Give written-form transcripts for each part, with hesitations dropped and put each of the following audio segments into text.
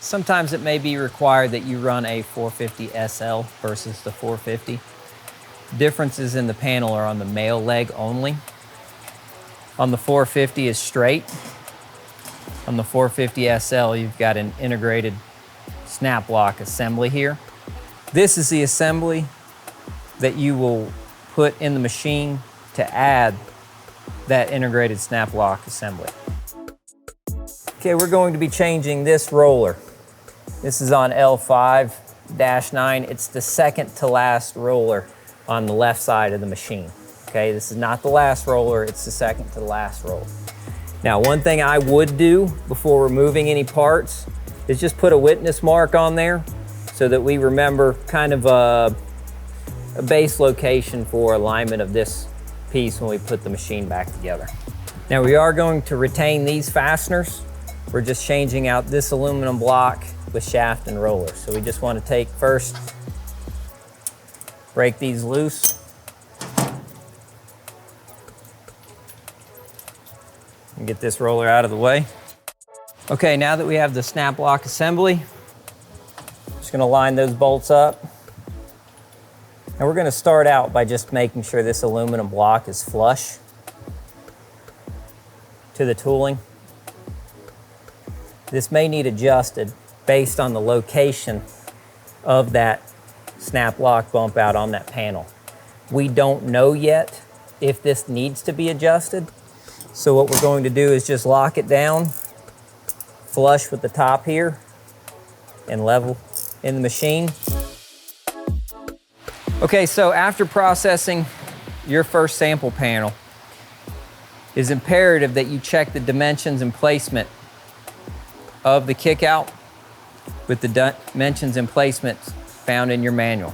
Sometimes it may be required that you run a 450 SL versus the 450. Differences in the panel are on the male leg only. On the 450 is straight. On the 450 SL, you've got an integrated snap lock assembly here. This is the assembly that you will put in the machine to add that integrated snap lock assembly. Okay, we're going to be changing this roller. This is on L5-9. It's the second to last roller on the left side of the machine. Okay, this is not the last roller, it's the second to the last roller. Now, one thing I would do before removing any parts is just put a witness mark on there so that we remember kind of a base location for alignment of this piece when we put the machine back together. Now, we are going to retain these fasteners. We're just changing out this aluminum block with shaft and roller. So we just want to take first, break these loose. And get this roller out of the way. Okay, now that we have the snap lock assembly, just gonna line those bolts up. And we're gonna start out by just making sure this aluminum block is flush to the tooling. This may need adjusted based on the location of that snap lock bump out on that panel. We don't know yet if this needs to be adjusted. So what we're going to do is just lock it down, flush with the top here, and level in the machine. Okay, so after processing your first sample panel, it's imperative that you check the dimensions and placement of the kickout with the dimensions and placements found in your manual.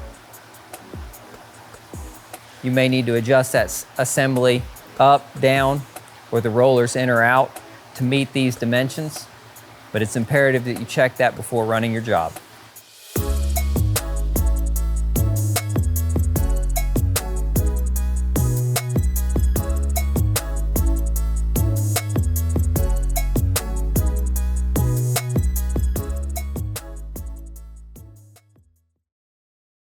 You may need to adjust that assembly up, down, or the rollers in or out to meet these dimensions, but it's imperative that you check that before running your job.